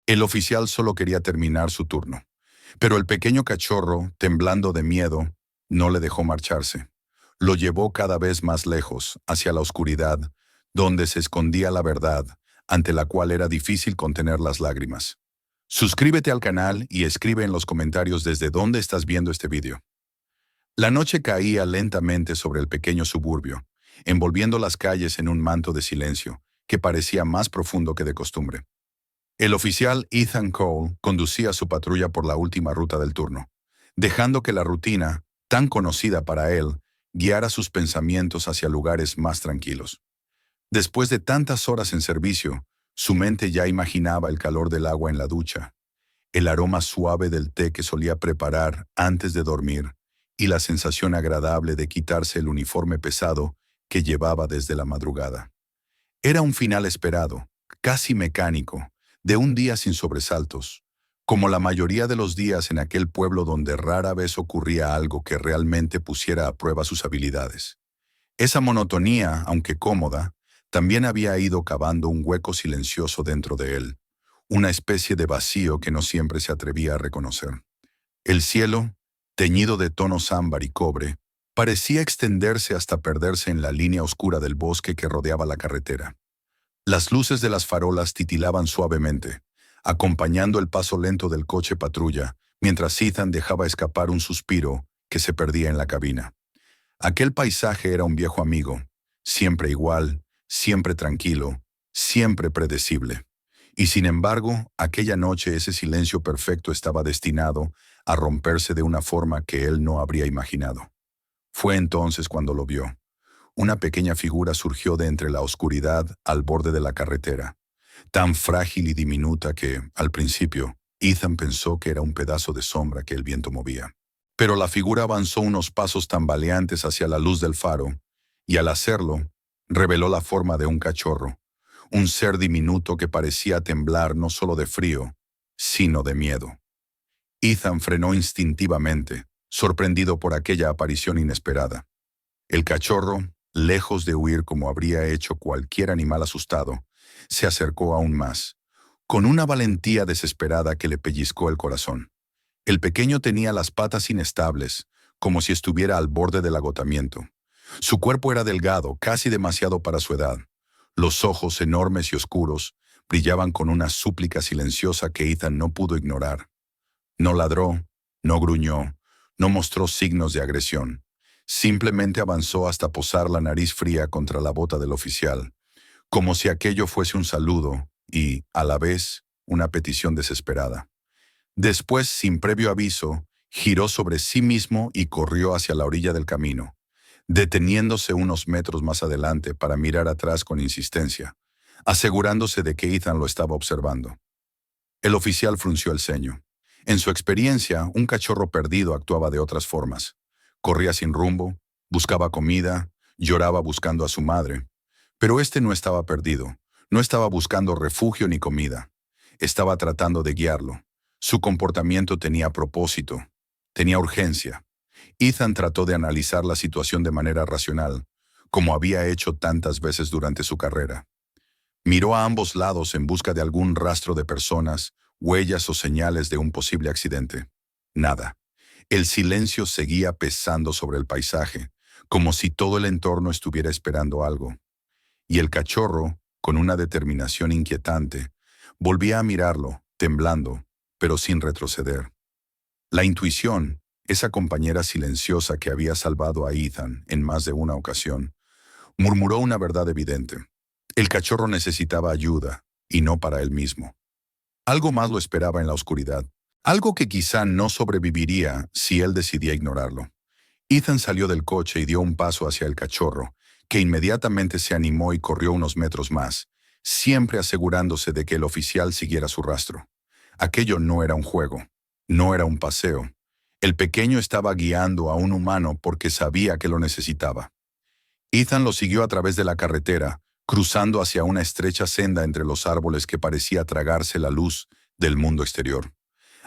El oficial solo quería terminar su turno, pero el pequeño cachorro, temblando de miedo, no le dejó marcharse. Lo llevó cada vez más lejos, hacia la oscuridad, donde se escondía la verdad, ante la cual era difícil contener las lágrimas. Suscríbete al canal y escribe en los comentarios desde dónde estás viendo este video. La noche caía lentamente sobre el pequeño suburbio, envolviendo las calles en un manto de silencio, que parecía más profundo que de costumbre. El oficial Ethan Cole conducía su patrulla por la última ruta del turno, dejando que la rutina, tan conocida para él, guiara sus pensamientos hacia lugares más tranquilos. Después de tantas horas en servicio, su mente ya imaginaba el calor del agua en la ducha, el aroma suave del té que solía preparar antes de dormir y la sensación agradable de quitarse el uniforme pesado que llevaba desde la madrugada. Era un final esperado, casi mecánico, de un día sin sobresaltos, como la mayoría de los días en aquel pueblo donde rara vez ocurría algo que realmente pusiera a prueba sus habilidades. Esa monotonía, aunque cómoda, también había ido cavando un hueco silencioso dentro de él, una especie de vacío que no siempre se atrevía a reconocer. El cielo, teñido de tonos ámbar y cobre, parecía extenderse hasta perderse en la línea oscura del bosque que rodeaba la carretera. Las luces de las farolas titilaban suavemente, acompañando el paso lento del coche patrulla, mientras Ethan dejaba escapar un suspiro que se perdía en la cabina. Aquel paisaje era un viejo amigo, siempre igual, siempre tranquilo, siempre predecible. Y sin embargo, aquella noche ese silencio perfecto estaba destinado a romperse de una forma que él no habría imaginado. Fue entonces cuando lo vio. Una pequeña figura surgió de entre la oscuridad al borde de la carretera, tan frágil y diminuta que, al principio, Ethan pensó que era un pedazo de sombra que el viento movía. Pero la figura avanzó unos pasos tambaleantes hacia la luz del faro, y al hacerlo, reveló la forma de un cachorro, un ser diminuto que parecía temblar no solo de frío, sino de miedo. Ethan frenó instintivamente, sorprendido por aquella aparición inesperada. El cachorro, lejos de huir como habría hecho cualquier animal asustado, se acercó aún más, con una valentía desesperada que le pellizcó el corazón. El pequeño tenía las patas inestables, como si estuviera al borde del agotamiento. Su cuerpo era delgado, casi demasiado para su edad. Los ojos, enormes y oscuros, brillaban con una súplica silenciosa que Ethan no pudo ignorar. No ladró, no gruñó, no mostró signos de agresión. Simplemente avanzó hasta posar la nariz fría contra la bota del oficial, como si aquello fuese un saludo y, a la vez, una petición desesperada. Después, sin previo aviso, giró sobre sí mismo y corrió hacia la orilla del camino, deteniéndose unos metros más adelante para mirar atrás con insistencia, asegurándose de que Ethan lo estaba observando. El oficial frunció el ceño. En su experiencia, un cachorro perdido actuaba de otras formas. Corría sin rumbo, buscaba comida, lloraba buscando a su madre. Pero este no estaba perdido, no estaba buscando refugio ni comida. Estaba tratando de guiarlo. Su comportamiento tenía propósito, tenía urgencia. Ethan trató de analizar la situación de manera racional, como había hecho tantas veces durante su carrera. Miró a ambos lados en busca de algún rastro de personas, huellas o señales de un posible accidente. Nada. El silencio seguía pesando sobre el paisaje, como si todo el entorno estuviera esperando algo. Y el cachorro, con una determinación inquietante, volvía a mirarlo, temblando, pero sin retroceder. La intuición, esa compañera silenciosa que había salvado a Ethan en más de una ocasión, murmuró una verdad evidente. El cachorro necesitaba ayuda, y no para él mismo. Algo más lo esperaba en la oscuridad, algo que quizá no sobreviviría si él decidía ignorarlo. Ethan salió del coche y dio un paso hacia el cachorro, que inmediatamente se animó y corrió unos metros más, siempre asegurándose de que el oficial siguiera su rastro. Aquello no era un juego, no era un paseo. El pequeño estaba guiando a un humano porque sabía que lo necesitaba. Ethan lo siguió a través de la carretera, cruzando hacia una estrecha senda entre los árboles que parecía tragarse la luz del mundo exterior.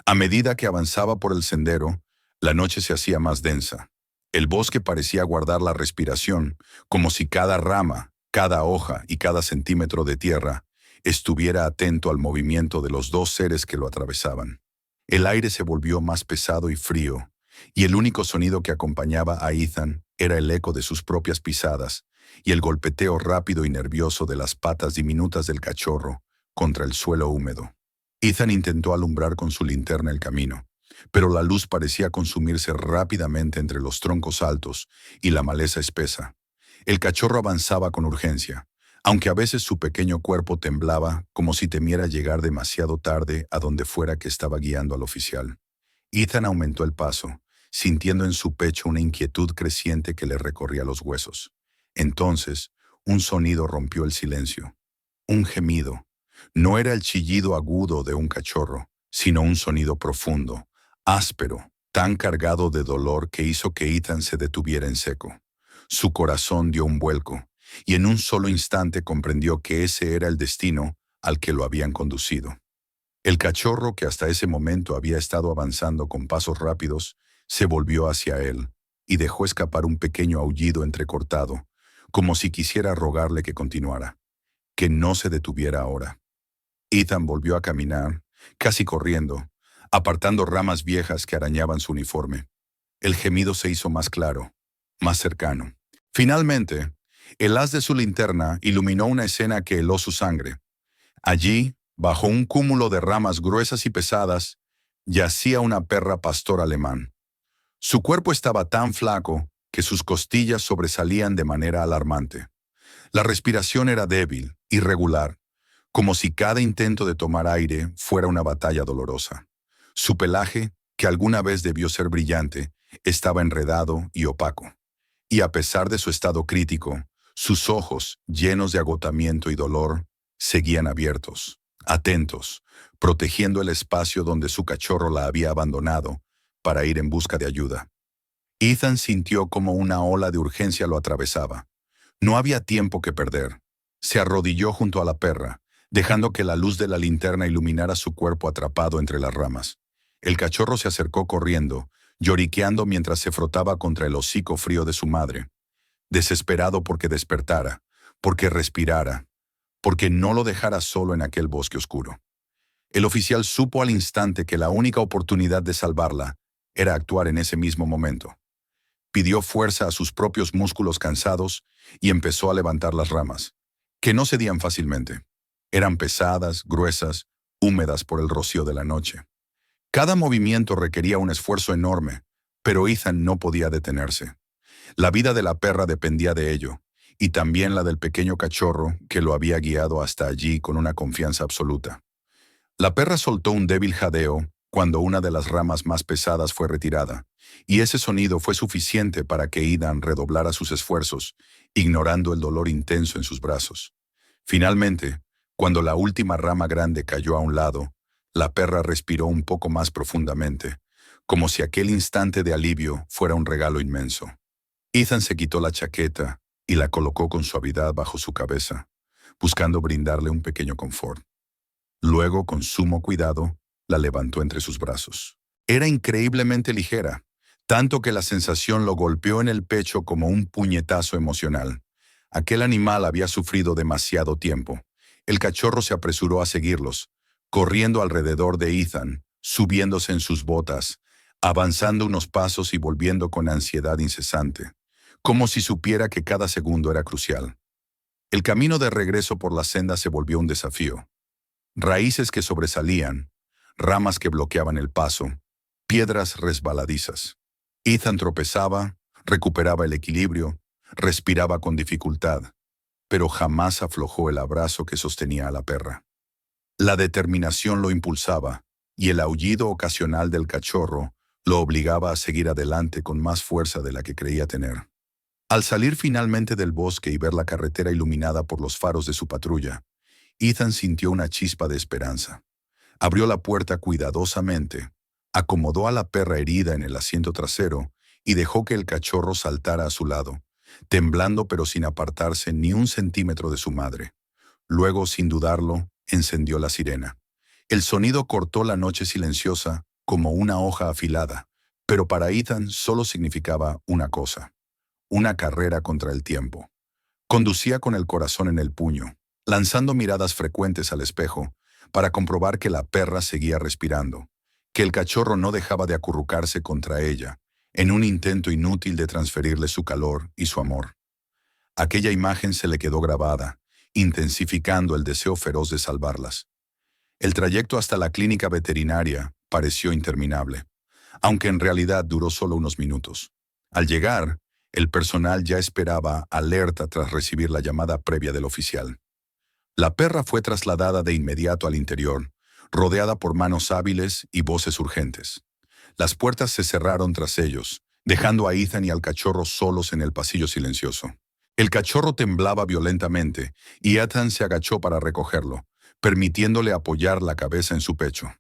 A medida que avanzaba por el sendero, la noche se hacía más densa. El bosque parecía guardar la respiración, como si cada rama, cada hoja y cada centímetro de tierra estuviera atento al movimiento de los dos seres que lo atravesaban. El aire se volvió más pesado y frío, y el único sonido que acompañaba a Ethan era el eco de sus propias pisadas y el golpeteo rápido y nervioso de las patas diminutas del cachorro contra el suelo húmedo. Ethan intentó alumbrar con su linterna el camino, pero la luz parecía consumirse rápidamente entre los troncos altos y la maleza espesa. El cachorro avanzaba con urgencia, aunque a veces su pequeño cuerpo temblaba como si temiera llegar demasiado tarde a donde fuera que estaba guiando al oficial. Ethan aumentó el paso, sintiendo en su pecho una inquietud creciente que le recorría los huesos. Entonces, un sonido rompió el silencio. Un gemido. No era el chillido agudo de un cachorro, sino un sonido profundo, áspero, tan cargado de dolor que hizo que Ethan se detuviera en seco. Su corazón dio un vuelco, y en un solo instante comprendió que ese era el destino al que lo habían conducido. El cachorro, que hasta ese momento había estado avanzando con pasos rápidos, se volvió hacia él y dejó escapar un pequeño aullido entrecortado, como si quisiera rogarle que continuara, que no se detuviera ahora. Ethan volvió a caminar, casi corriendo, apartando ramas viejas que arañaban su uniforme. El gemido se hizo más claro, más cercano. Finalmente, el haz de su linterna iluminó una escena que heló su sangre. Allí, bajo un cúmulo de ramas gruesas y pesadas, yacía una perra pastor alemán. Su cuerpo estaba tan flaco que sus costillas sobresalían de manera alarmante. La respiración era débil, irregular, como si cada intento de tomar aire fuera una batalla dolorosa. Su pelaje, que alguna vez debió ser brillante, estaba enredado y opaco. Y a pesar de su estado crítico, sus ojos, llenos de agotamiento y dolor, seguían abiertos, atentos, protegiendo el espacio donde su cachorro la había abandonado para ir en busca de ayuda. Ethan sintió como una ola de urgencia lo atravesaba. No había tiempo que perder. Se arrodilló junto a la perra, dejando que la luz de la linterna iluminara su cuerpo atrapado entre las ramas. El cachorro se acercó corriendo, lloriqueando mientras se frotaba contra el hocico frío de su madre, desesperado porque despertara, porque respirara, porque no lo dejara solo en aquel bosque oscuro. El oficial supo al instante que la única oportunidad de salvarla era actuar en ese mismo momento. Pidió fuerza a sus propios músculos cansados y empezó a levantar las ramas, que no cedían fácilmente. Eran pesadas, gruesas, húmedas por el rocío de la noche. Cada movimiento requería un esfuerzo enorme, pero Ethan no podía detenerse. La vida de la perra dependía de ello, y también la del pequeño cachorro que lo había guiado hasta allí con una confianza absoluta. La perra soltó un débil jadeo cuando una de las ramas más pesadas fue retirada, y ese sonido fue suficiente para que Ethan redoblara sus esfuerzos, ignorando el dolor intenso en sus brazos. Finalmente, cuando la última rama grande cayó a un lado, la perra respiró un poco más profundamente, como si aquel instante de alivio fuera un regalo inmenso. Ethan se quitó la chaqueta y la colocó con suavidad bajo su cabeza, buscando brindarle un pequeño confort. Luego, con sumo cuidado, la levantó entre sus brazos. Era increíblemente ligera, tanto que la sensación lo golpeó en el pecho como un puñetazo emocional. Aquel animal había sufrido demasiado tiempo. El cachorro se apresuró a seguirlos, corriendo alrededor de Ethan, subiéndose en sus botas, avanzando unos pasos y volviendo con ansiedad incesante, como si supiera que cada segundo era crucial. El camino de regreso por la senda se volvió un desafío. Raíces que sobresalían, ramas que bloqueaban el paso, piedras resbaladizas. Ethan tropezaba, recuperaba el equilibrio, respiraba con dificultad, pero jamás aflojó el abrazo que sostenía a la perra. La determinación lo impulsaba, y el aullido ocasional del cachorro lo obligaba a seguir adelante con más fuerza de la que creía tener. Al salir finalmente del bosque y ver la carretera iluminada por los faros de su patrulla, Ethan sintió una chispa de esperanza. Abrió la puerta cuidadosamente, acomodó a la perra herida en el asiento trasero y dejó que el cachorro saltara a su lado, temblando pero sin apartarse ni un centímetro de su madre. Luego, sin dudarlo, encendió la sirena. El sonido cortó la noche silenciosa como una hoja afilada, pero para Ethan solo significaba una cosa: una carrera contra el tiempo. Conducía con el corazón en el puño, lanzando miradas frecuentes al espejo para comprobar que la perra seguía respirando, que el cachorro no dejaba de acurrucarse contra ella, en un intento inútil de transferirle su calor y su amor. Aquella imagen se le quedó grabada, intensificando el deseo feroz de salvarlas. El trayecto hasta la clínica veterinaria pareció interminable, aunque en realidad duró solo unos minutos. Al llegar, el personal ya esperaba alerta tras recibir la llamada previa del oficial. La perra fue trasladada de inmediato al interior, rodeada por manos hábiles y voces urgentes. Las puertas se cerraron tras ellos, dejando a Ethan y al cachorro solos en el pasillo silencioso. El cachorro temblaba violentamente y Ethan se agachó para recogerlo, permitiéndole apoyar la cabeza en su pecho.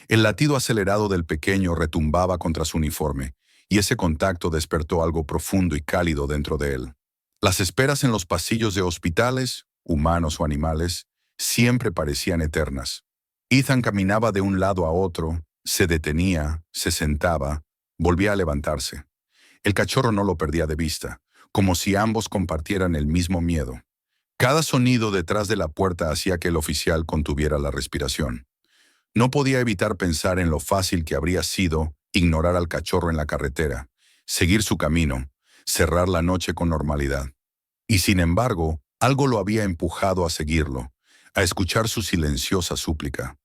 El latido acelerado del pequeño retumbaba contra su uniforme, y ese contacto despertó algo profundo y cálido dentro de él. Las esperas en los pasillos de hospitales, humanos o animales, siempre parecían eternas. Ethan caminaba de un lado a otro, se detenía, se sentaba, volvía a levantarse. El cachorro no lo perdía de vista, como si ambos compartieran el mismo miedo. Cada sonido detrás de la puerta hacía que el oficial contuviera la respiración. No podía evitar pensar en lo fácil que habría sido ignorar al cachorro en la carretera, seguir su camino, cerrar la noche con normalidad. Y sin embargo, algo lo había empujado a seguirlo, a escuchar su silenciosa súplica.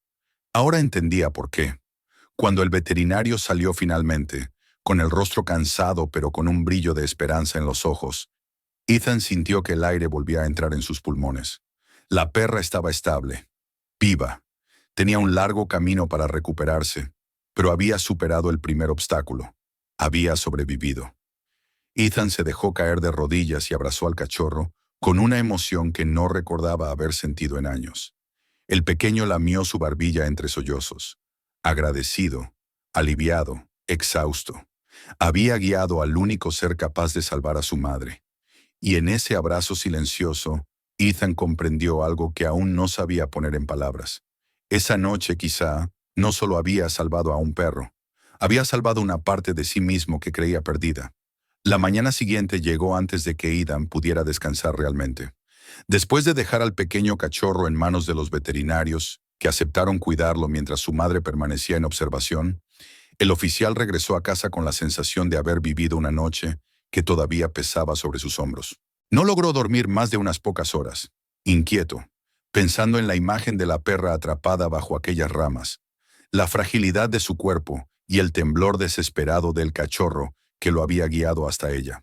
Ahora entendía por qué. Cuando el veterinario salió finalmente, con el rostro cansado pero con un brillo de esperanza en los ojos, Ethan sintió que el aire volvía a entrar en sus pulmones. La perra estaba estable, viva. Tenía un largo camino para recuperarse, pero había superado el primer obstáculo. Había sobrevivido. Ethan se dejó caer de rodillas y abrazó al cachorro con una emoción que no recordaba haber sentido en años. El pequeño lamió su barbilla entre sollozos. Agradecido, aliviado, exhausto. Había guiado al único ser capaz de salvar a su madre. Y en ese abrazo silencioso, Ethan comprendió algo que aún no sabía poner en palabras. Esa noche quizá no solo había salvado a un perro, había salvado una parte de sí mismo que creía perdida. La mañana siguiente llegó antes de que Ethan pudiera descansar realmente. Después de dejar al pequeño cachorro en manos de los veterinarios, que aceptaron cuidarlo mientras su madre permanecía en observación, el oficial regresó a casa con la sensación de haber vivido una noche que todavía pesaba sobre sus hombros. No logró dormir más de unas pocas horas, inquieto, pensando en la imagen de la perra atrapada bajo aquellas ramas, la fragilidad de su cuerpo y el temblor desesperado del cachorro que lo había guiado hasta ella.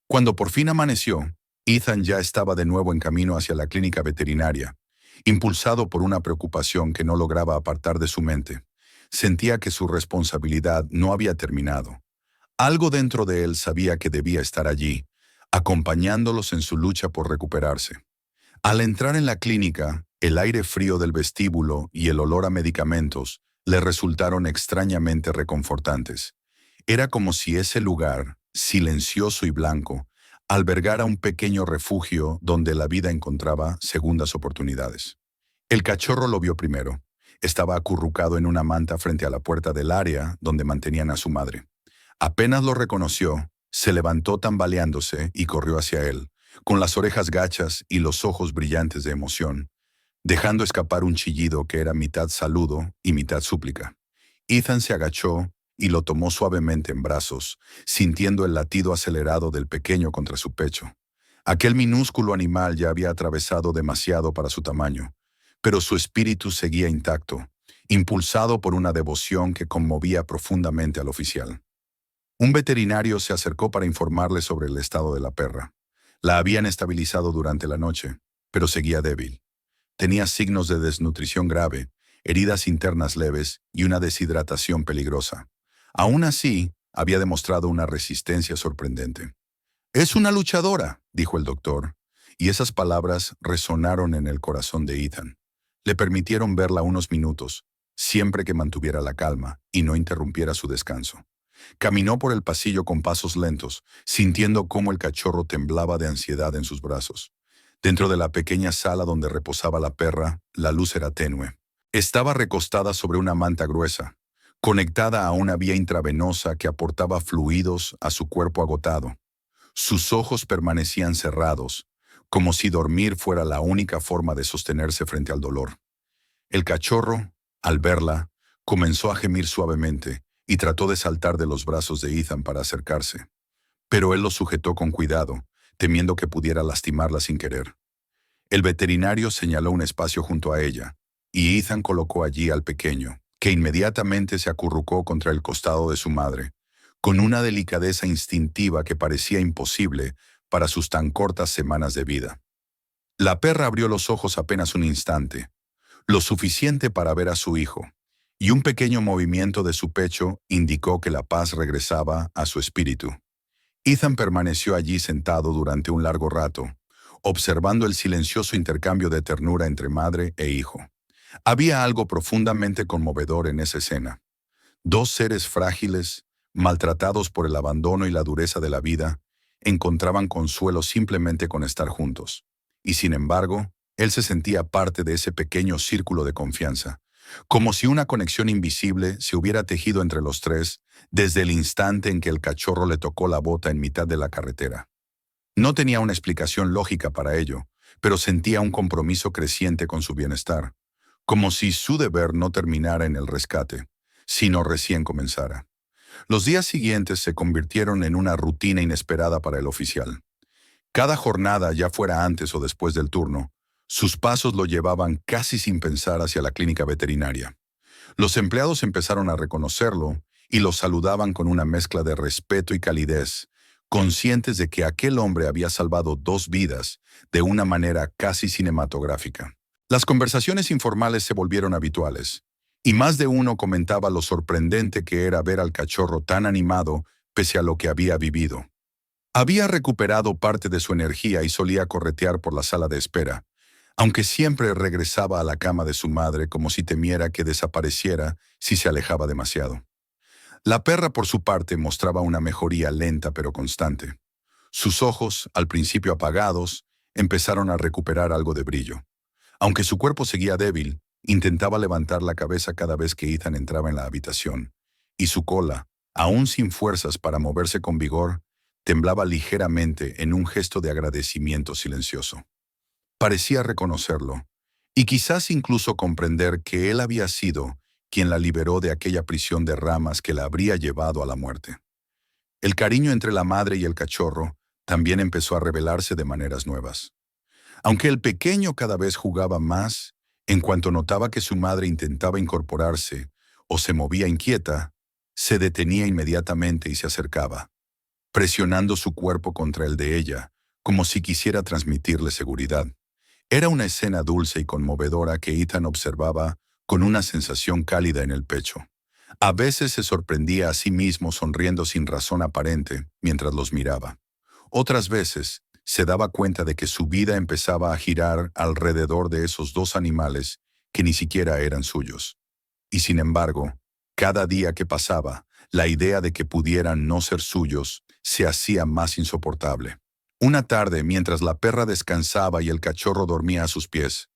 Cuando por fin amaneció, Ethan ya estaba de nuevo en camino hacia la clínica veterinaria, impulsado por una preocupación que no lograba apartar de su mente. Sentía que su responsabilidad no había terminado. Algo dentro de él sabía que debía estar allí, acompañándolos en su lucha por recuperarse. Al entrar en la clínica, el aire frío del vestíbulo y el olor a medicamentos le resultaron extrañamente reconfortantes. Era como si ese lugar, silencioso y blanco, albergara un pequeño refugio donde la vida encontraba segundas oportunidades. El cachorro lo vio primero. Estaba acurrucado en una manta frente a la puerta del área donde mantenían a su madre. Apenas lo reconoció, se levantó tambaleándose y corrió hacia él, con las orejas gachas y los ojos brillantes de emoción, dejando escapar un chillido que era mitad saludo y mitad súplica. Ethan se agachó y lo tomó suavemente en brazos, sintiendo el latido acelerado del pequeño contra su pecho. Aquel minúsculo animal ya había atravesado demasiado para su tamaño, pero su espíritu seguía intacto, impulsado por una devoción que conmovía profundamente al oficial. Un veterinario se acercó para informarle sobre el estado de la perra. La habían estabilizado durante la noche, pero seguía débil. Tenía signos de desnutrición grave, heridas internas leves y una deshidratación peligrosa. Aún así, había demostrado una resistencia sorprendente. «Es una luchadora», dijo el doctor, y esas palabras resonaron en el corazón de Ethan. Le permitieron verla unos minutos, siempre que mantuviera la calma y no interrumpiera su descanso. Caminó por el pasillo con pasos lentos, sintiendo cómo el cachorro temblaba de ansiedad en sus brazos. Dentro de la pequeña sala donde reposaba la perra, la luz era tenue. Estaba recostada sobre una manta gruesa, conectada a una vía intravenosa que aportaba fluidos a su cuerpo agotado. Sus ojos permanecían cerrados, como si dormir fuera la única forma de sostenerse frente al dolor. El cachorro, al verla, comenzó a gemir suavemente y trató de saltar de los brazos de Ethan para acercarse. Pero él lo sujetó con cuidado, temiendo que pudiera lastimarla sin querer. El veterinario señaló un espacio junto a ella, y Ethan colocó allí al pequeño, que inmediatamente se acurrucó contra el costado de su madre, con una delicadeza instintiva que parecía imposible para sus tan cortas semanas de vida. La perra abrió los ojos apenas un instante, lo suficiente para ver a su hijo, y un pequeño movimiento de su pecho indicó que la paz regresaba a su espíritu. Ethan permaneció allí sentado durante un largo rato, observando el silencioso intercambio de ternura entre madre e hijo. Había algo profundamente conmovedor en esa escena. Dos seres frágiles, maltratados por el abandono y la dureza de la vida, encontraban consuelo simplemente con estar juntos. Y sin embargo, él se sentía parte de ese pequeño círculo de confianza, como si una conexión invisible se hubiera tejido entre los tres desde el instante en que el cachorro le tocó la bota en mitad de la carretera. No tenía una explicación lógica para ello, pero sentía un compromiso creciente con su bienestar, como si su deber no terminara en el rescate, sino recién comenzara. Los días siguientes se convirtieron en una rutina inesperada para el oficial. Cada jornada, ya fuera antes o después del turno, sus pasos lo llevaban casi sin pensar hacia la clínica veterinaria. Los empleados empezaron a reconocerlo y lo saludaban con una mezcla de respeto y calidez, conscientes de que aquel hombre había salvado dos vidas de una manera casi cinematográfica. Las conversaciones informales se volvieron habituales, y más de uno comentaba lo sorprendente que era ver al cachorro tan animado pese a lo que había vivido. Había recuperado parte de su energía y solía corretear por la sala de espera, aunque siempre regresaba a la cama de su madre como si temiera que desapareciera si se alejaba demasiado. La perra, por su parte, mostraba una mejoría lenta pero constante. Sus ojos, al principio apagados, empezaron a recuperar algo de brillo. Aunque su cuerpo seguía débil, intentaba levantar la cabeza cada vez que Ethan entraba en la habitación, y su cola, aún sin fuerzas para moverse con vigor, temblaba ligeramente en un gesto de agradecimiento silencioso. Parecía reconocerlo, y quizás incluso comprender que él había sido quien la liberó de aquella prisión de ramas que la habría llevado a la muerte. El cariño entre la madre y el cachorro también empezó a revelarse de maneras nuevas. Aunque el pequeño cada vez jugaba más, en cuanto notaba que su madre intentaba incorporarse o se movía inquieta, se detenía inmediatamente y se acercaba, presionando su cuerpo contra el de ella, como si quisiera transmitirle seguridad. Era una escena dulce y conmovedora que Ethan observaba con una sensación cálida en el pecho. A veces se sorprendía a sí mismo sonriendo sin razón aparente mientras los miraba. Otras veces se daba cuenta de que su vida empezaba a girar alrededor de esos dos animales que ni siquiera eran suyos. Y sin embargo, cada día que pasaba, la idea de que pudieran no ser suyos se hacía más insoportable. Una tarde, mientras la perra descansaba y el cachorro dormía a sus pies,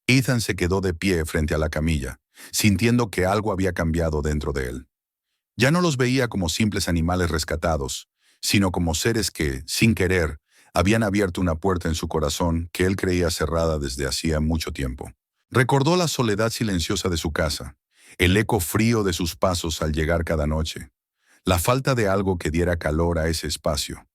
Ethan se quedó de pie frente a la camilla, sintiendo que algo había cambiado dentro de él. Ya no los veía como simples animales rescatados, sino como seres que, sin querer, habían abierto una puerta en su corazón que él creía cerrada desde hacía mucho tiempo. Recordó la soledad silenciosa de su casa, el eco frío de sus pasos al llegar cada noche, la falta de algo que diera calor a ese espacio.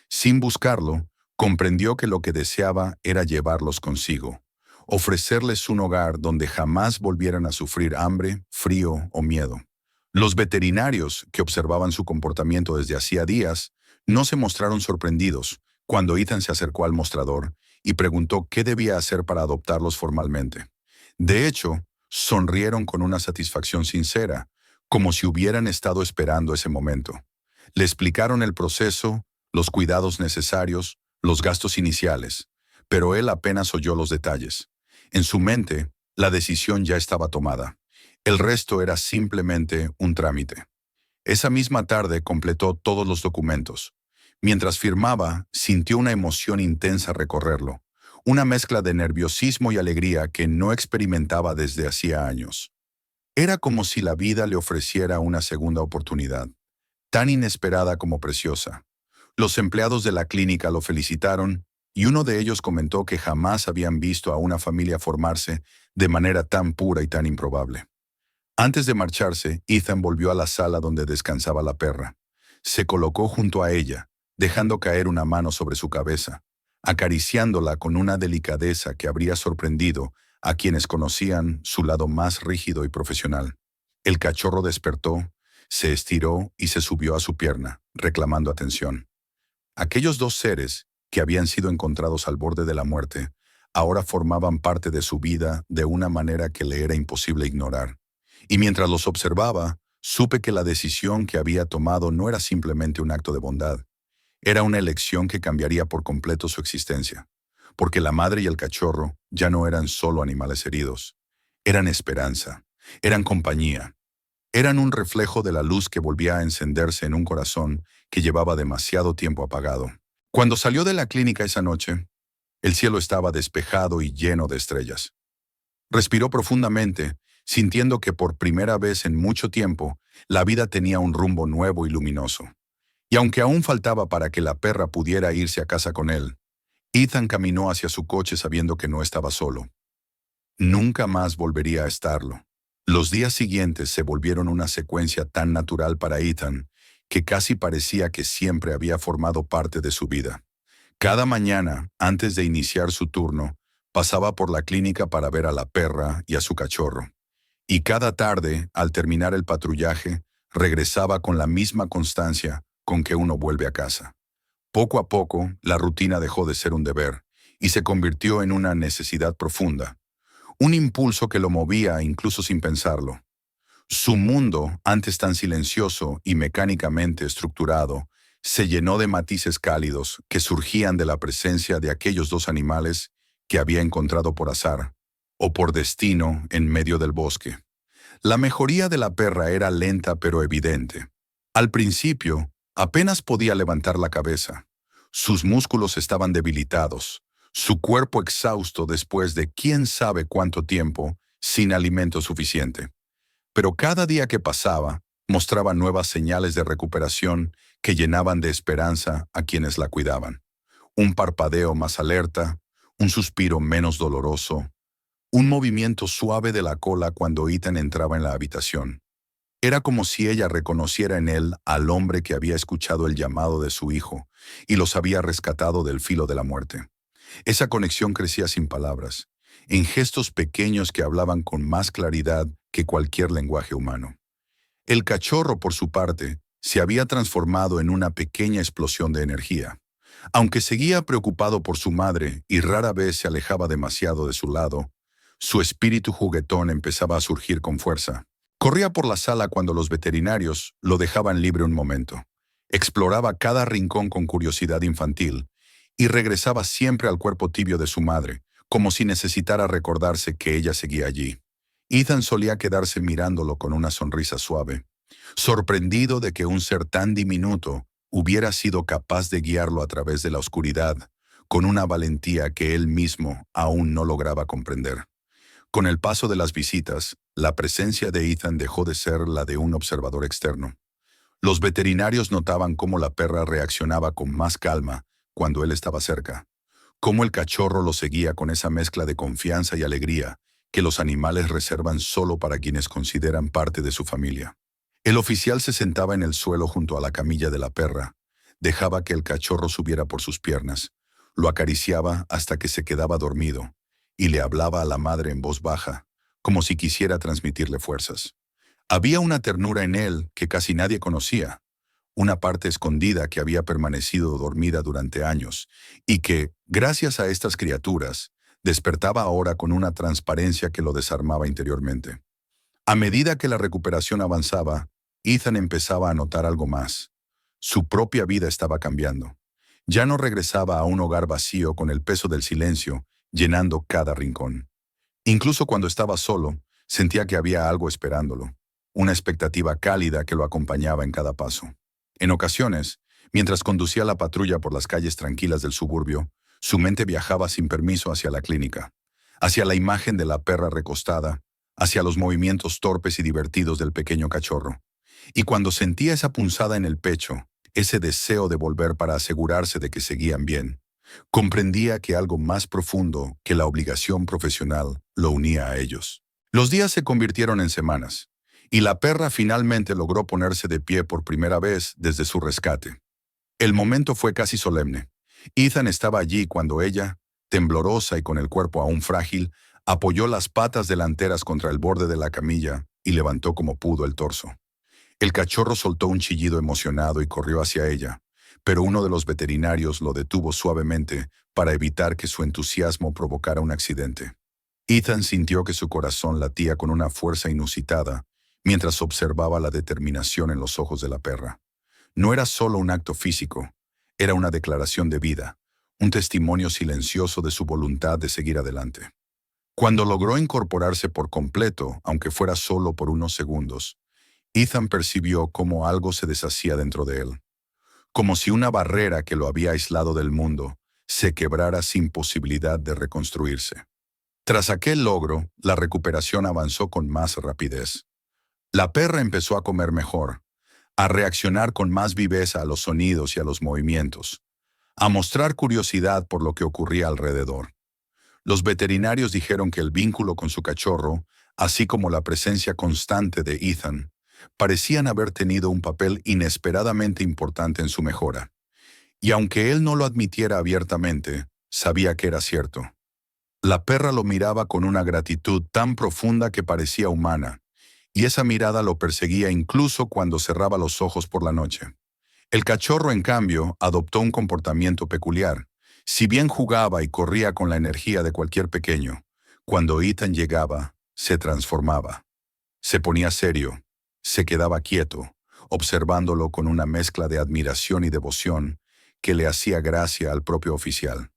Sin buscarlo, comprendió que lo que deseaba era llevarlos consigo, ofrecerles un hogar donde jamás volvieran a sufrir hambre, frío o miedo. Los veterinarios, que observaban su comportamiento desde hacía días, no se mostraron sorprendidos cuando Ethan se acercó al mostrador y preguntó qué debía hacer para adoptarlos formalmente. De hecho, sonrieron con una satisfacción sincera, como si hubieran estado esperando ese momento. Le explicaron el proceso, los cuidados necesarios, los gastos iniciales, pero él apenas oyó los detalles. En su mente, la decisión ya estaba tomada. El resto era simplemente un trámite. Esa misma tarde completó todos los documentos. Mientras firmaba, sintió una emoción intensa recorrerlo, una mezcla de nerviosismo y alegría que no experimentaba desde hacía años. Era como si la vida le ofreciera una segunda oportunidad, tan inesperada como preciosa. Los empleados de la clínica lo felicitaron y uno de ellos comentó que jamás habían visto a una familia formarse de manera tan pura y tan improbable. Antes de marcharse, Ethan volvió a la sala donde descansaba la perra. Se colocó junto a ella, dejando caer una mano sobre su cabeza, acariciándola con una delicadeza que habría sorprendido a quienes conocían su lado más rígido y profesional. El cachorro despertó, se estiró y se subió a su pierna, reclamando atención. Aquellos dos seres, que habían sido encontrados al borde de la muerte, ahora formaban parte de su vida de una manera que le era imposible ignorar. Y mientras los observaba, supe que la decisión que había tomado no era simplemente un acto de bondad, era una elección que cambiaría por completo su existencia, porque la madre y el cachorro ya no eran solo animales heridos, eran esperanza, eran compañía, eran un reflejo de la luz que volvía a encenderse en un corazón que llevaba demasiado tiempo apagado. Cuando salió de la clínica esa noche, el cielo estaba despejado y lleno de estrellas. Respiró profundamente, sintiendo que por primera vez en mucho tiempo, la vida tenía un rumbo nuevo y luminoso. Y aunque aún faltaba para que la perra pudiera irse a casa con él, Ethan caminó hacia su coche sabiendo que no estaba solo. Nunca más volvería a estarlo. Los días siguientes se volvieron una secuencia tan natural para Ethan que casi parecía que siempre había formado parte de su vida. Cada mañana, antes de iniciar su turno, pasaba por la clínica para ver a la perra y a su cachorro. Y cada tarde, al terminar el patrullaje, regresaba con la misma constancia con que uno vuelve a casa. Poco a poco, la rutina dejó de ser un deber y se convirtió en una necesidad profunda, un impulso que lo movía incluso sin pensarlo. Su mundo, antes tan silencioso y mecánicamente estructurado, se llenó de matices cálidos que surgían de la presencia de aquellos dos animales que había encontrado por azar o por destino en medio del bosque. La mejoría de la perra era lenta pero evidente. Al principio, apenas podía levantar la cabeza. Sus músculos estaban debilitados, su cuerpo exhausto después de quién sabe cuánto tiempo sin alimento suficiente. Pero cada día que pasaba, mostraba nuevas señales de recuperación que llenaban de esperanza a quienes la cuidaban. Un parpadeo más alerta, un suspiro menos doloroso, un movimiento suave de la cola cuando Ethan entraba en la habitación. Era como si ella reconociera en él al hombre que había escuchado el llamado de su hijo y los había rescatado del filo de la muerte. Esa conexión crecía sin palabras, en gestos pequeños que hablaban con más claridad que cualquier lenguaje humano. El cachorro, por su parte, se había transformado en una pequeña explosión de energía. Aunque seguía preocupado por su madre y rara vez se alejaba demasiado de su lado, su espíritu juguetón empezaba a surgir con fuerza. Corría por la sala cuando los veterinarios lo dejaban libre un momento. Exploraba cada rincón con curiosidad infantil y regresaba siempre al cuerpo tibio de su madre, como si necesitara recordarse que ella seguía allí. Ethan solía quedarse mirándolo con una sonrisa suave, sorprendido de que un ser tan diminuto hubiera sido capaz de guiarlo a través de la oscuridad, con una valentía que él mismo aún no lograba comprender. Con el paso de las visitas, la presencia de Ethan dejó de ser la de un observador externo. Los veterinarios notaban cómo la perra reaccionaba con más calma cuando él estaba cerca, cómo el cachorro lo seguía con esa mezcla de confianza y alegría que los animales reservan solo para quienes consideran parte de su familia. El oficial se sentaba en el suelo junto a la camilla de la perra, dejaba que el cachorro subiera por sus piernas, lo acariciaba hasta que se quedaba dormido, y le hablaba a la madre en voz baja, como si quisiera transmitirle fuerzas. Había una ternura en él que casi nadie conocía, una parte escondida que había permanecido dormida durante años y que, gracias a estas criaturas, despertaba ahora con una transparencia que lo desarmaba interiormente. A medida que la recuperación avanzaba, Ethan empezaba a notar algo más. Su propia vida estaba cambiando. Ya no regresaba a un hogar vacío con el peso del silencio llenando cada rincón. Incluso cuando estaba solo, sentía que había algo esperándolo, una expectativa cálida que lo acompañaba en cada paso. En ocasiones, mientras conducía la patrulla por las calles tranquilas del suburbio, su mente viajaba sin permiso hacia la clínica, hacia la imagen de la perra recostada, hacia los movimientos torpes y divertidos del pequeño cachorro. Y cuando sentía esa punzada en el pecho, ese deseo de volver para asegurarse de que seguían bien, Comprendía que algo más profundo que la obligación profesional lo unía a ellos. Los días se convirtieron en semanas, y la perra finalmente logró ponerse de pie por primera vez desde su rescate. El momento fue casi solemne. Ethan estaba allí cuando ella, temblorosa y con el cuerpo aún frágil, apoyó las patas delanteras contra el borde de la camilla y levantó como pudo el torso. El cachorro soltó un chillido emocionado y corrió hacia ella, pero uno de los veterinarios lo detuvo suavemente para evitar que su entusiasmo provocara un accidente. Ethan sintió que su corazón latía con una fuerza inusitada mientras observaba la determinación en los ojos de la perra. No era solo un acto físico, era una declaración de vida, un testimonio silencioso de su voluntad de seguir adelante. Cuando logró incorporarse por completo, aunque fuera solo por unos segundos, Ethan percibió cómo algo se deshacía dentro de él, como si una barrera que lo había aislado del mundo se quebrara sin posibilidad de reconstruirse. Tras aquel logro, la recuperación avanzó con más rapidez. La perra empezó a comer mejor, a reaccionar con más viveza a los sonidos y a los movimientos, a mostrar curiosidad por lo que ocurría alrededor. Los veterinarios dijeron que el vínculo con su cachorro, así como la presencia constante de Ethan, parecían haber tenido un papel inesperadamente importante en su mejora. Y aunque él no lo admitiera abiertamente, sabía que era cierto. La perra lo miraba con una gratitud tan profunda que parecía humana, y esa mirada lo perseguía incluso cuando cerraba los ojos por la noche. El cachorro, en cambio, adoptó un comportamiento peculiar. Si bien jugaba y corría con la energía de cualquier pequeño, cuando Ethan llegaba, se transformaba. Se ponía serio, se quedaba quieto, observándolo con una mezcla de admiración y devoción que le hacía gracia al propio oficial.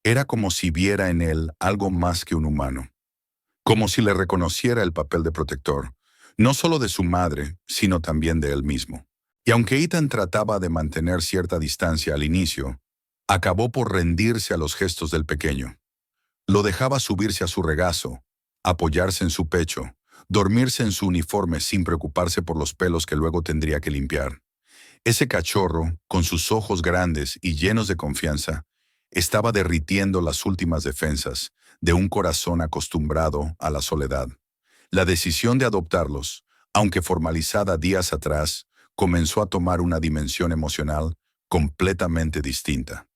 Era como si viera en él algo más que un humano, como si le reconociera el papel de protector, no solo de su madre, sino también de él mismo. Y aunque Ethan trataba de mantener cierta distancia al inicio, acabó por rendirse a los gestos del pequeño. Lo dejaba subirse a su regazo, apoyarse en su pecho, dormirse en su uniforme sin preocuparse por los pelos que luego tendría que limpiar. Ese cachorro, con sus ojos grandes y llenos de confianza, estaba derritiendo las últimas defensas de un corazón acostumbrado a la soledad. La decisión de adoptarlos, aunque formalizada días atrás, comenzó a tomar una dimensión emocional completamente distinta.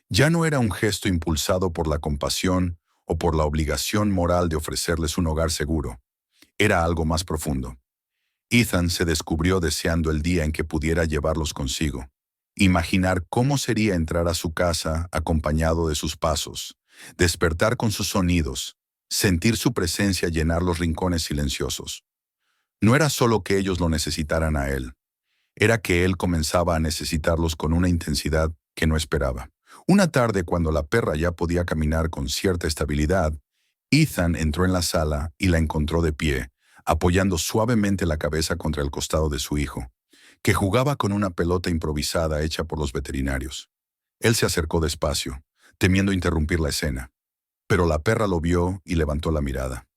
Ya no era un gesto impulsado por la compasión o por la obligación moral de ofrecerles un hogar seguro. Era algo más profundo. Ethan se descubrió deseando el día en que pudiera llevarlos consigo. Imaginar cómo sería entrar a su casa acompañado de sus pasos, despertar con sus sonidos, sentir su presencia llenar los rincones silenciosos. No era solo que ellos lo necesitaran a él, era que él comenzaba a necesitarlos con una intensidad que no esperaba. Una tarde, cuando la perra ya podía caminar con cierta estabilidad, Ethan entró en la sala y la encontró de pie, apoyando suavemente la cabeza contra el costado de su hijo, que jugaba con una pelota improvisada hecha por los veterinarios. Él se acercó despacio, temiendo interrumpir la escena, pero la perra lo vio y levantó la mirada.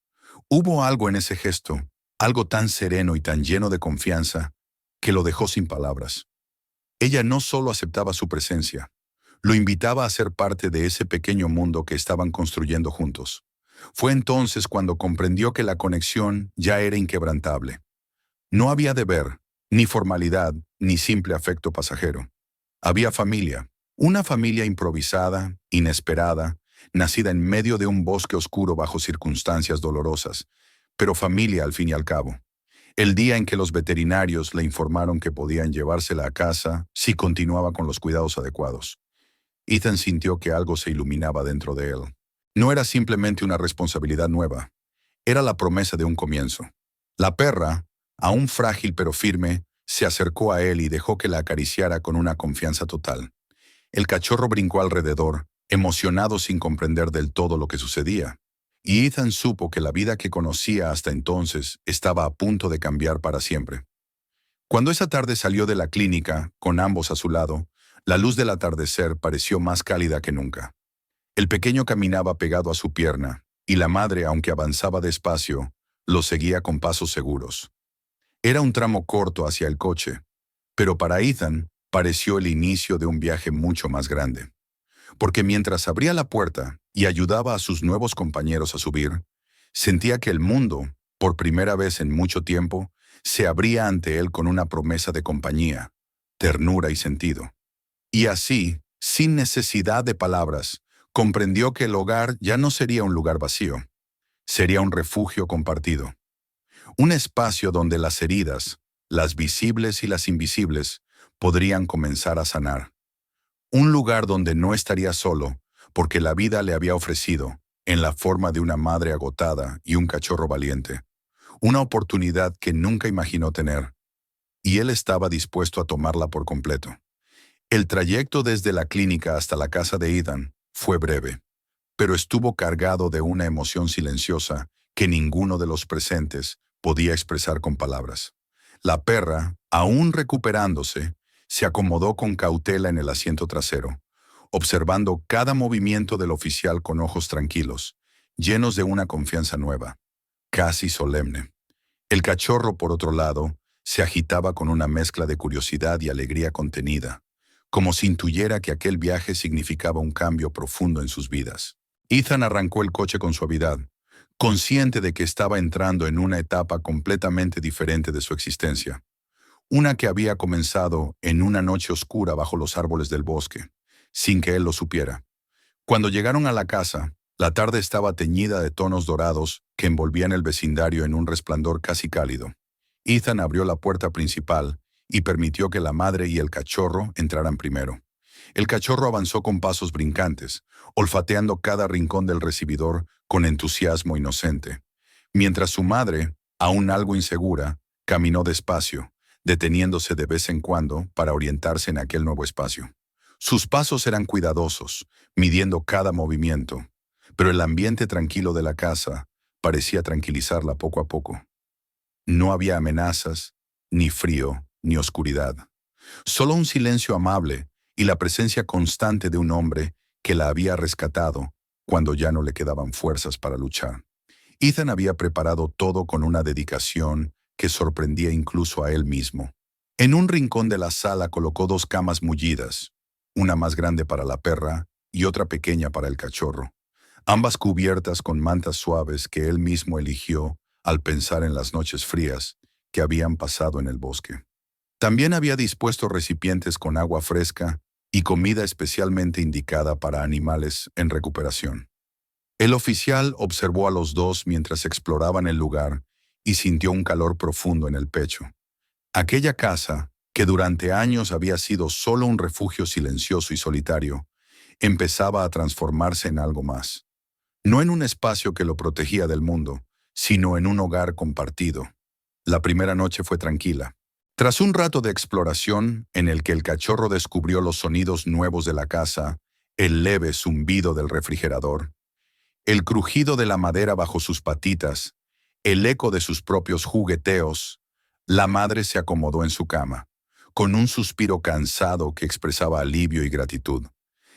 Hubo algo en ese gesto, algo tan sereno y tan lleno de confianza, que lo dejó sin palabras. Ella no solo aceptaba su presencia, lo invitaba a ser parte de ese pequeño mundo que estaban construyendo juntos. Fue entonces cuando comprendió que la conexión ya era inquebrantable. No había deber, ni formalidad, ni simple afecto pasajero. Había familia, una familia improvisada, inesperada, nacida en medio de un bosque oscuro bajo circunstancias dolorosas, pero familia al fin y al cabo. El día en que los veterinarios le informaron que podían llevársela a casa si continuaba con los cuidados adecuados, Ethan sintió que algo se iluminaba dentro de él. No era simplemente una responsabilidad nueva, era la promesa de un comienzo. La perra, aún frágil pero firme, se acercó a él y dejó que la acariciara con una confianza total. El cachorro brincó alrededor, emocionado sin comprender del todo lo que sucedía. Y Ethan supo que la vida que conocía hasta entonces estaba a punto de cambiar para siempre. Cuando esa tarde salió de la clínica, con ambos a su lado, la luz del atardecer pareció más cálida que nunca. El pequeño caminaba pegado a su pierna, y la madre, aunque avanzaba despacio, lo seguía con pasos seguros. Era un tramo corto hacia el coche, pero para Ethan pareció el inicio de un viaje mucho más grande. porque mientras abría la puerta y ayudaba a sus nuevos compañeros a subir, sentía que el mundo, por primera vez en mucho tiempo, se abría ante él con una promesa de compañía, ternura y sentido. Y así, sin necesidad de palabras, comprendió que el hogar ya no sería un lugar vacío, sería un refugio compartido, un espacio donde las heridas, las visibles y las invisibles, podrían comenzar a sanar. Un lugar donde no estaría solo, porque la vida le había ofrecido, en la forma de una madre agotada y un cachorro valiente, una oportunidad que nunca imaginó tener, y él estaba dispuesto a tomarla por completo. El trayecto desde la clínica hasta la casa de Ethan fue breve, pero estuvo cargado de una emoción silenciosa que ninguno de los presentes podía expresar con palabras. La perra, aún recuperándose, se acomodó con cautela en el asiento trasero, observando cada movimiento del oficial con ojos tranquilos, llenos de una confianza nueva, casi solemne. El cachorro, por otro lado, se agitaba con una mezcla de curiosidad y alegría contenida, como si intuyera que aquel viaje significaba un cambio profundo en sus vidas. Ethan arrancó el coche con suavidad, consciente de que estaba entrando en una etapa completamente diferente de su existencia, una que había comenzado en una noche oscura bajo los árboles del bosque, sin que él lo supiera. Cuando llegaron a la casa, la tarde estaba teñida de tonos dorados que envolvían el vecindario en un resplandor casi cálido. Ethan abrió la puerta principal y permitió que la madre y el cachorro entraran primero. El cachorro avanzó con pasos brincantes, olfateando cada rincón del recibidor con entusiasmo inocente, mientras su madre, aún algo insegura, caminó despacio, deteniéndose de vez en cuando para orientarse en aquel nuevo espacio. Sus pasos eran cuidadosos, midiendo cada movimiento, pero el ambiente tranquilo de la casa parecía tranquilizarla poco a poco. No había amenazas, ni frío, ni oscuridad. Solo un silencio amable y la presencia constante de un hombre que la había rescatado cuando ya no le quedaban fuerzas para luchar. Ethan había preparado todo con una dedicación que sorprendía incluso a él mismo. En un rincón de la sala colocó 2 camas mullidas, una más grande para la perra y otra pequeña para el cachorro, ambas cubiertas con mantas suaves que él mismo eligió al pensar en las noches frías que habían pasado en el bosque. También había dispuesto recipientes con agua fresca y comida especialmente indicada para animales en recuperación. El oficial observó a los dos mientras exploraban el lugar y sintió un calor profundo en el pecho. Aquella casa, que durante años había sido solo un refugio silencioso y solitario, empezaba a transformarse en algo más. No en un espacio que lo protegía del mundo, sino en un hogar compartido. La primera noche fue tranquila. Tras un rato de exploración en el que el cachorro descubrió los sonidos nuevos de la casa, el leve zumbido del refrigerador, el crujido de la madera bajo sus patitas, el eco de sus propios jugueteos, la madre se acomodó en su cama, con un suspiro cansado que expresaba alivio y gratitud.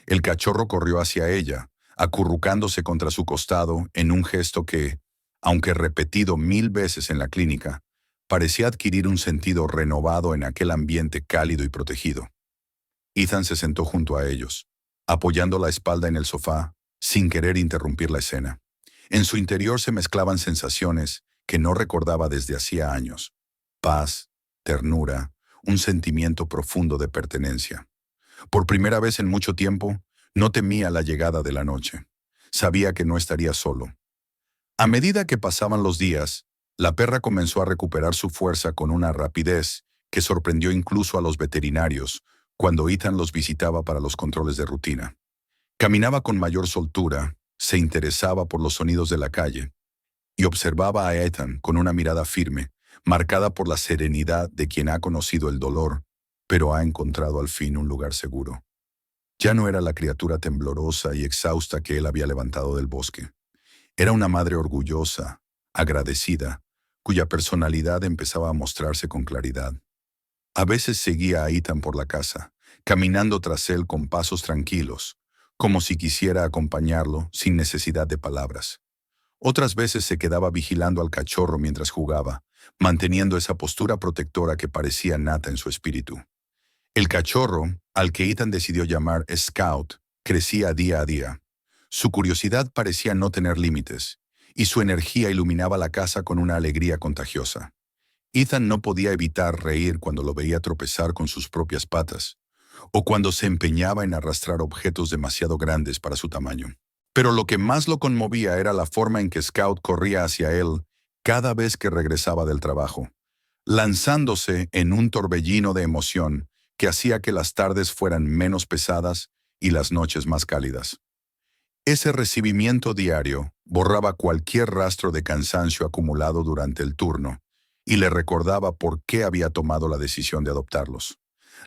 El cachorro corrió hacia ella, acurrucándose contra su costado en un gesto que, aunque repetido 1000 veces en la clínica, parecía adquirir un sentido renovado en aquel ambiente cálido y protegido. Ethan se sentó junto a ellos, apoyando la espalda en el sofá, sin querer interrumpir la escena. En su interior se mezclaban sensaciones que no recordaba desde hacía años: paz, ternura, un sentimiento profundo de pertenencia. Por primera vez en mucho tiempo, no temía la llegada de la noche. Sabía que no estaría solo. A medida que pasaban los días, la perra comenzó a recuperar su fuerza con una rapidez que sorprendió incluso a los veterinarios cuando Ethan los visitaba para los controles de rutina. Caminaba con mayor soltura, se interesaba por los sonidos de la calle y observaba a Ethan con una mirada firme, marcada por la serenidad de quien ha conocido el dolor, pero ha encontrado al fin un lugar seguro. Ya no era la criatura temblorosa y exhausta que él había levantado del bosque. Era una madre orgullosa, agradecida, cuya personalidad empezaba a mostrarse con claridad. A veces seguía a Ethan por la casa, caminando tras él con pasos tranquilos, como si quisiera acompañarlo sin necesidad de palabras. Otras veces se quedaba vigilando al cachorro mientras jugaba, manteniendo esa postura protectora que parecía nata en su espíritu. El cachorro, al que Ethan decidió llamar Scout, crecía día a día. Su curiosidad parecía no tener límites, y su energía iluminaba la casa con una alegría contagiosa. Ethan no podía evitar reír cuando lo veía tropezar con sus propias patas, o cuando se empeñaba en arrastrar objetos demasiado grandes para su tamaño. Pero lo que más lo conmovía era la forma en que Scout corría hacia él cada vez que regresaba del trabajo, lanzándose en un torbellino de emoción que hacía que las tardes fueran menos pesadas y las noches más cálidas. Ese recibimiento diario borraba cualquier rastro de cansancio acumulado durante el turno y le recordaba por qué había tomado la decisión de adoptarlos.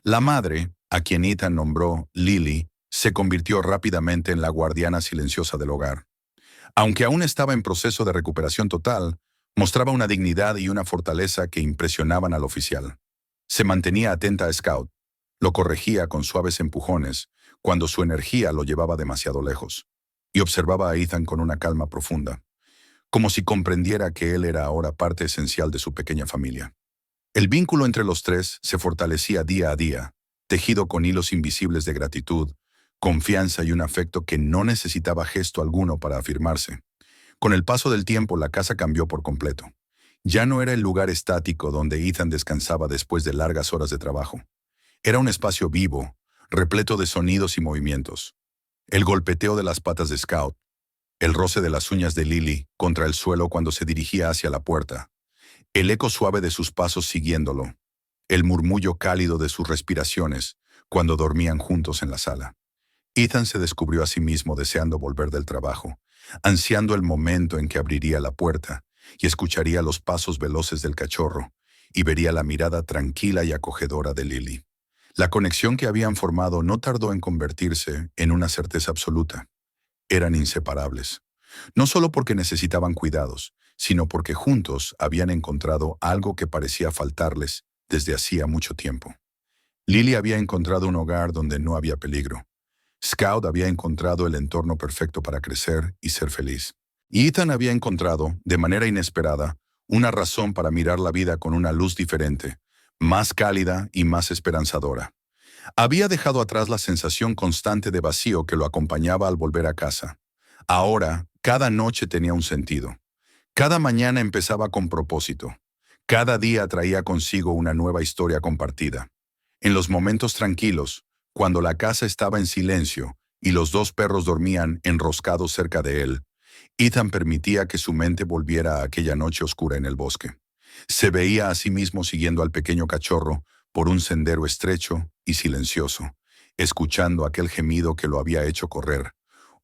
La madre, a quien Ethan nombró Lily, se convirtió rápidamente en la guardiana silenciosa del hogar. Aunque aún estaba en proceso de recuperación total, mostraba una dignidad y una fortaleza que impresionaban al oficial. Se mantenía atenta a Scout, lo corregía con suaves empujones cuando su energía lo llevaba demasiado lejos, y observaba a Ethan con una calma profunda, como si comprendiera que él era ahora parte esencial de su pequeña familia. El vínculo entre los tres se fortalecía día a día, tejido con hilos invisibles de gratitud, confianza y un afecto que no necesitaba gesto alguno para afirmarse. Con el paso del tiempo, la casa cambió por completo. Ya no era el lugar estático donde Ethan descansaba después de largas horas de trabajo. Era un espacio vivo, repleto de sonidos y movimientos. El golpeteo de las patas de Scout, el roce de las uñas de Lily contra el suelo cuando se dirigía hacia la puerta, el eco suave de sus pasos siguiéndolo, el murmullo cálido de sus respiraciones cuando dormían juntos en la sala. Ethan se descubrió a sí mismo deseando volver del trabajo, ansiando el momento en que abriría la puerta y escucharía los pasos veloces del cachorro y vería la mirada tranquila y acogedora de Lily. La conexión que habían formado no tardó en convertirse en una certeza absoluta. Eran inseparables, no solo porque necesitaban cuidados, sino porque juntos habían encontrado algo que parecía faltarles desde hacía mucho tiempo. Lily había encontrado un hogar donde no había peligro. Scout había encontrado el entorno perfecto para crecer y ser feliz. Y Ethan había encontrado, de manera inesperada, una razón para mirar la vida con una luz diferente, más cálida y más esperanzadora. Había dejado atrás la sensación constante de vacío que lo acompañaba al volver a casa. Ahora, cada noche tenía un sentido. Cada mañana empezaba con propósito. Cada día traía consigo una nueva historia compartida. En los momentos tranquilos, cuando la casa estaba en silencio y los dos perros dormían enroscados cerca de él, Ethan permitía que su mente volviera a aquella noche oscura en el bosque. Se veía a sí mismo siguiendo al pequeño cachorro por un sendero estrecho y silencioso, escuchando aquel gemido que lo había hecho correr,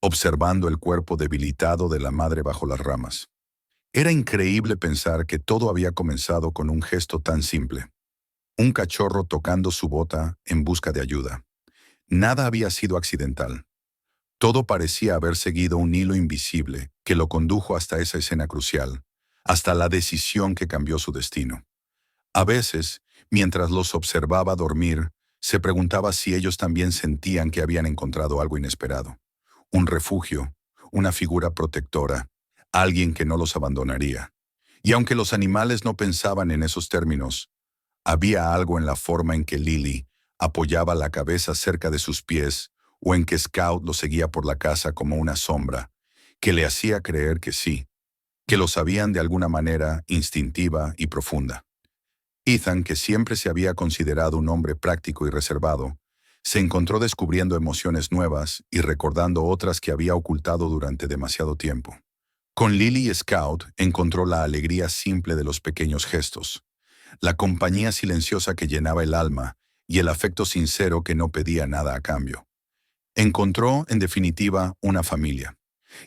observando el cuerpo debilitado de la madre bajo las ramas. Era increíble pensar que todo había comenzado con un gesto tan simple. Un cachorro tocando su bota en busca de ayuda. Nada había sido accidental. Todo parecía haber seguido un hilo invisible que lo condujo hasta esa escena crucial, hasta la decisión que cambió su destino. A veces, mientras los observaba dormir, se preguntaba si ellos también sentían que habían encontrado algo inesperado. Un refugio, una figura protectora, alguien que no los abandonaría. Y aunque los animales no pensaban en esos términos, había algo en la forma en que Lily apoyaba la cabeza cerca de sus pies o en que Scout lo seguía por la casa como una sombra, que le hacía creer que sí, que lo sabían de alguna manera instintiva y profunda. Ethan, que siempre se había considerado un hombre práctico y reservado, se encontró descubriendo emociones nuevas y recordando otras que había ocultado durante demasiado tiempo. Con Lily y Scout encontró la alegría simple de los pequeños gestos, la compañía silenciosa que llenaba el alma y el afecto sincero que no pedía nada a cambio. Encontró, en definitiva, una familia.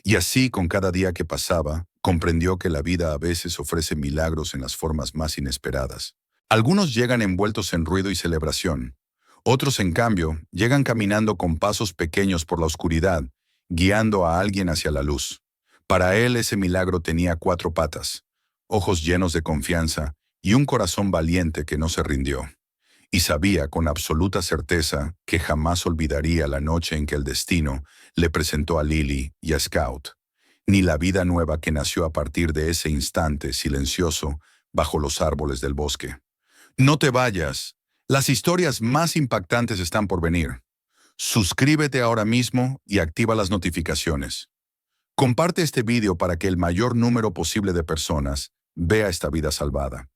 Y así, con cada día que pasaba, comprendió que la vida a veces ofrece milagros en las formas más inesperadas. Algunos llegan envueltos en ruido y celebración. Otros, en cambio, llegan caminando con pasos pequeños por la oscuridad, guiando a alguien hacia la luz. Para él ese milagro tenía 4 patas, ojos llenos de confianza y un corazón valiente que no se rindió. Y sabía con absoluta certeza que jamás olvidaría la noche en que el destino le presentó a Lily y a Scout, ni la vida nueva que nació a partir de ese instante silencioso bajo los árboles del bosque. No te vayas. Las historias más impactantes están por venir. Suscríbete ahora mismo y activa las notificaciones. Comparte este video para que el mayor número posible de personas vea esta vida salvada.